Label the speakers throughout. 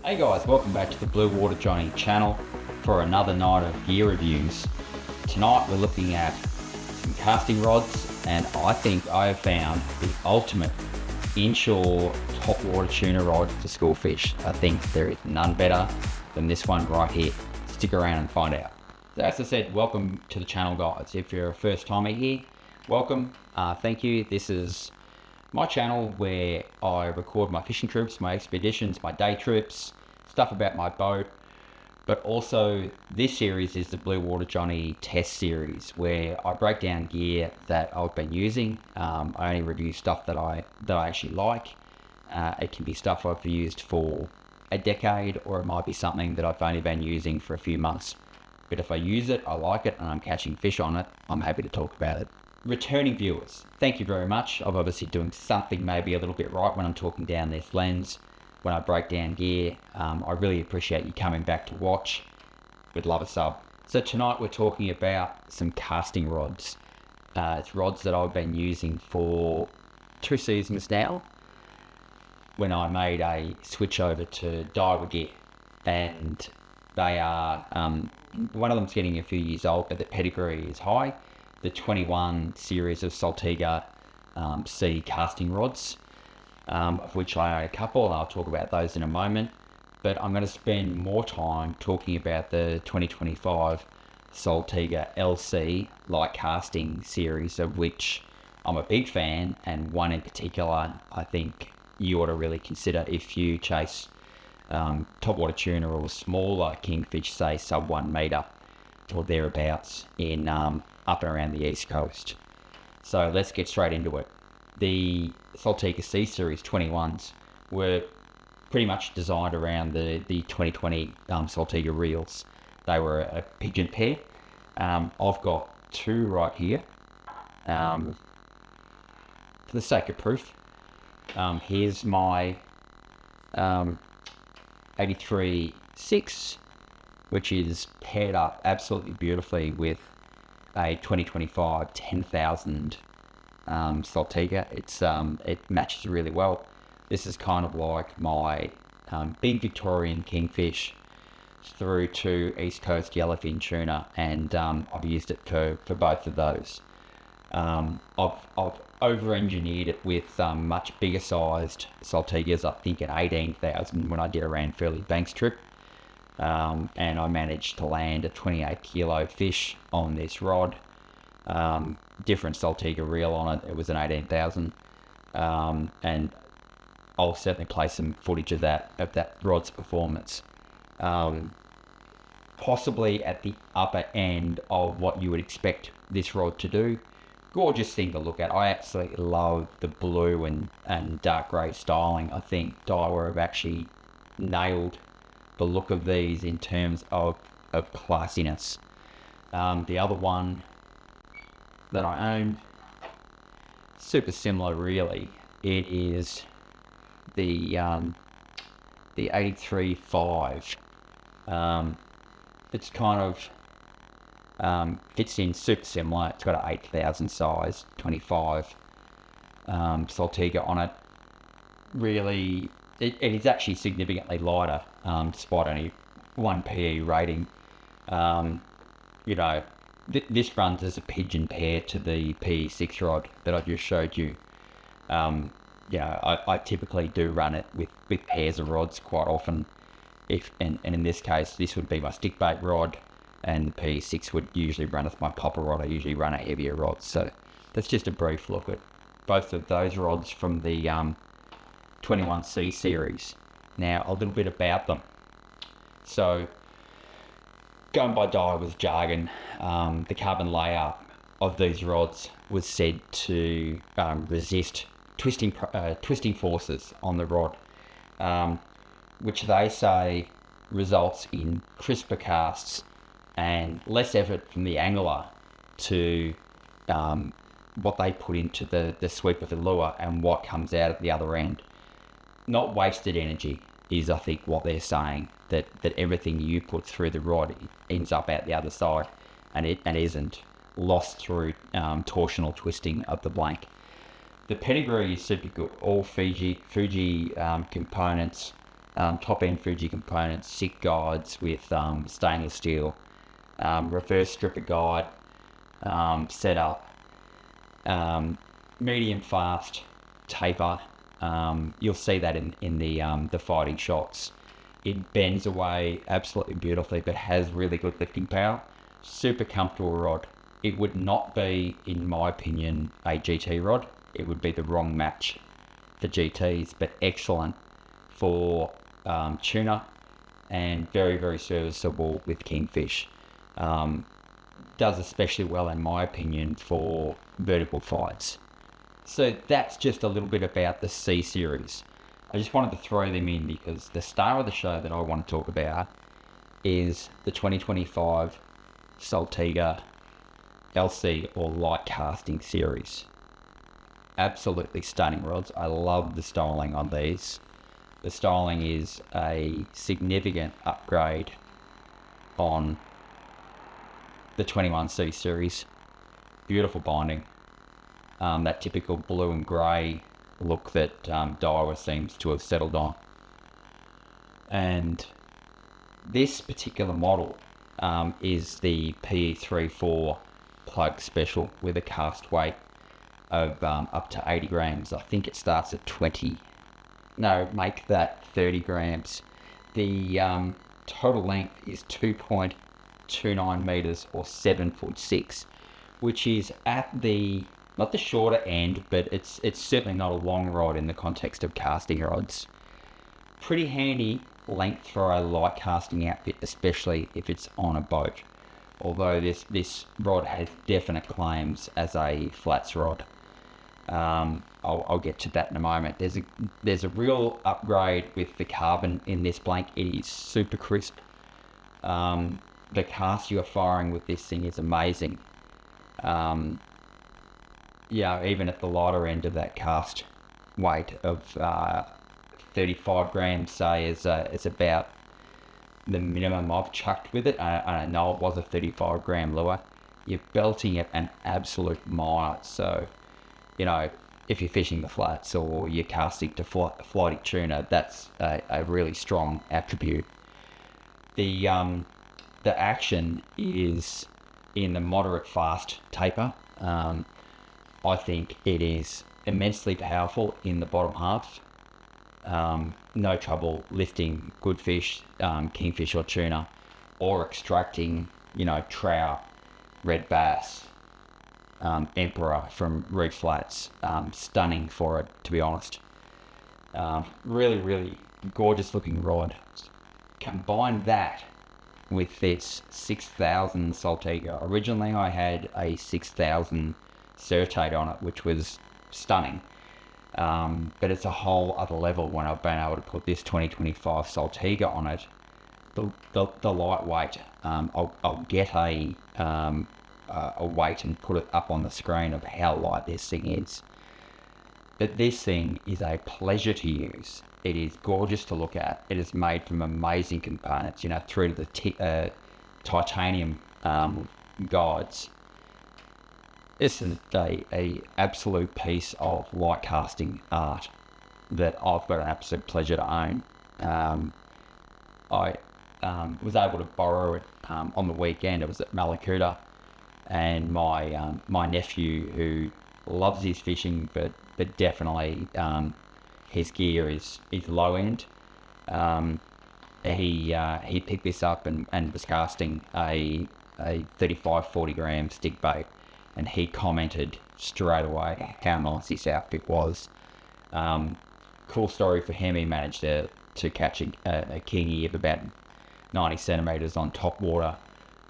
Speaker 1: Hey guys, welcome back to the Blue Water Johnny channel for another night of gear reviews. Tonight we're looking at some casting rods, and I think I have found the ultimate inshore top water tuna rod for school fish. I think there is none better than this one right here. Stick around and find out. So as I said, welcome to the channel guys. If you're a first timer here, welcome, thank you. This is my channel where I record my fishing trips, my expeditions, my day trips, stuff about my boat, but also this series is the Blue Water Johnny test series where I break down gear that I've been using. I only review stuff that I actually like. It can be stuff I've used for a decade, or it might be something that I've only been using for a few months. But if I use it, I like it, and I'm catching fish on it, I'm happy to talk about it. Returning viewers, thank you very much. I'm obviously doing something maybe a little bit right when I'm talking down this lens, when I break down gear. I really appreciate you coming back to watch. Would love a sub. So tonight we're talking about some casting rods. It's rods that I've been using for 2 seasons now, when I made a switch over to Daiwa gear, and they are, one of them's getting a few years old, but the pedigree is high. The 21 series of Saltiga C casting rods, of which I own a couple, and I'll talk about those in a moment. But I'm going to spend more time talking about the 2025 Saltiga LC light casting series, of which I'm a big fan, and one in particular I think you ought to really consider if you chase topwater tuna or smaller kingfish, say sub 1 metre or thereabouts in up and around the east coast. So let's get straight into it. The Saltiga C series 21s were pretty much designed around the 2020 Saltiga reels. They were a pigeon pair. I've got 2 right here. For the sake of proof, here's my 83.6, which is paired up absolutely beautifully with a 2025 10,000 Saltiga. It matches really well. This is kind of like my big Victorian kingfish through to East Coast yellowfin tuna, and I've used it for both of those. I've over-engineered it with much bigger sized Saltigas, I think at 18,000 when I did a Ranfurly Banks trip. And I managed to land a 28 kilo fish on this rod. Different Saltiga reel on it. It was an 18,000. And I'll certainly play some footage of that rod's performance. Possibly at the upper end of what you would expect this rod to do. Gorgeous thing to look at. I absolutely love the blue and dark grey styling. I think Daiwa have actually nailed the look of these in terms of classiness. The other one that I own, super similar really. It is the 83.5. It's kind of fits in super similar. It's got an 8,000 size 25 Saltiga on it. Really, it is actually significantly lighter, despite only 1 PE rating. This runs as a pigeon pair to the PE6 rod that I just showed you. I typically do run it with pairs of rods quite often. And in this case, this would be my stick bait rod, and the PE6 would usually run as my popper rod. I usually run a heavier rod. So that's just a brief look at both of those rods from the 21C series. Now a little bit about them. So going by Daiwa's jargon, the carbon layer of these rods was said to resist twisting forces on the rod, which they say results in crisper casts and less effort from the angler to what they put into the sweep of the lure and what comes out at the other end. Not wasted energy is, I think, what they're saying, that everything you put through the rod ends up out the other side, and it isn't lost through torsional twisting of the blank. The pedigree is super good. All Fuji components, top end Fuji components, SICK guides with stainless steel, reverse stripper guide setup, medium fast taper. You'll see that in the fighting shots. It bends away absolutely beautifully, but has really good lifting power. Super comfortable rod. It would not be, in my opinion, a GT rod. It would be the wrong match for GTs, but excellent for tuna, and very, very serviceable with kingfish. Does especially well, in my opinion, for vertical fights. So that's just a little bit about the C series. I just wanted to throw them in because the star of the show that I want to talk about is the 2025 Saltiga LC or light casting series. Absolutely stunning rods. I love the styling on these. The styling is a significant upgrade on the 21C series. Beautiful binding. That typical blue and grey look that Daiwa seems to have settled on. And this particular model is the PE34 plug special with a cast weight of up to 80 grams. I think it starts at 20. No, make that 30 grams. The total length is 2.29 meters or 7'6", which is at the, not the shorter end, but it's certainly not a long rod in the context of casting rods. Pretty handy length for a light casting outfit, especially if it's on a boat. Although this rod has definite claims as a flats rod. I'll get to that in a moment. There's a real upgrade with the carbon in this blank. It is super crisp. The cast you're firing with this thing is amazing. Yeah, even at the lighter end of that cast weight of 35 grams, say, is about the minimum I've chucked with it. I know it was a 35 gram lure. You're belting at an absolute mile. So, you know, if you're fishing the flats or you're casting to flighty tuna, that's a really strong attribute. The action is in the moderate fast taper. I think it is immensely powerful in the bottom half. No trouble lifting good fish, kingfish or tuna, or extracting, trout, red bass, emperor from reef flats. Stunning for it, to be honest. Really, really gorgeous looking rod. Combine that with this 6000 Saltiga. Originally I had a 6000 Certate on it, which was stunning. But it's a whole other level when I've been able to put this 2025 Saltiga on it. The lightweight. I'll get a weight and put it up on the screen of how light this thing is. But this thing is a pleasure to use. It is gorgeous to look at. It is made from amazing components, through to the titanium guides. This is a absolute piece of light casting art that I've got an absolute pleasure to own. I was able to borrow it on the weekend. It was at Malakuta, and my nephew, who loves his fishing, but definitely his gear is low end. He picked this up and was casting a 35-40 gram stick bait. And he commented straight away how nice this outfit was. Cool story for him. He managed to catch a kingy of about 90 centimeters on top water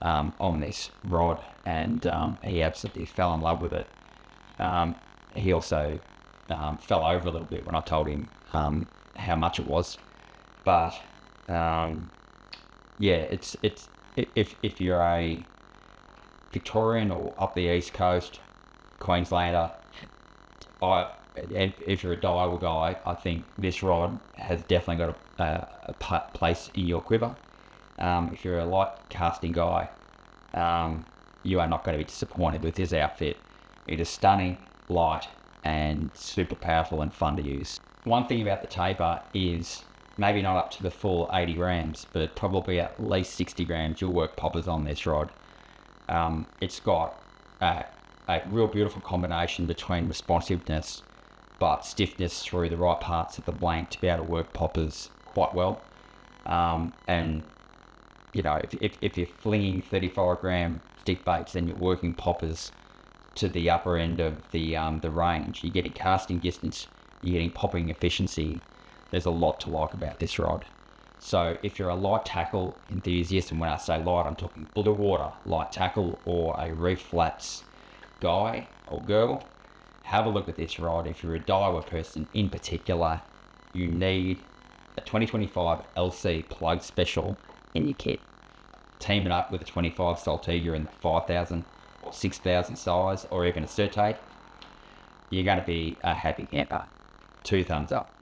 Speaker 1: on this rod, and he absolutely fell in love with it. He also fell over a little bit when I told him how much it was. But it's if you're a Victorian or up the east coast, Queenslander, if you're a Daiwa guy, I think this rod has definitely got a place in your quiver. If you're a light casting guy, you are not going to be disappointed with this outfit. It is stunning, light, and super powerful and fun to use. One thing about the taper is maybe not up to the full 80 grams, but probably at least 60 grams, you'll work poppers on this rod. It's got a real beautiful combination between responsiveness but stiffness through the right parts of the blank to be able to work poppers quite well. And you know, if you're flinging 35 gram stick baits, then you're working poppers to the upper end of the range. You're getting casting distance, you're getting popping efficiency. There's a lot to like about this rod. So if you're a light tackle enthusiast, and when I say light, I'm talking blue water light tackle or a reef flats guy or girl, have a look at this rod. If you're a Daiwa person in particular, you need a 2025 LC plug special in your kit. Team it up with a 25 Saltiga in the 5,000 or 6,000 size, or even a Certate, you're going to be a happy camper. 2 thumbs up.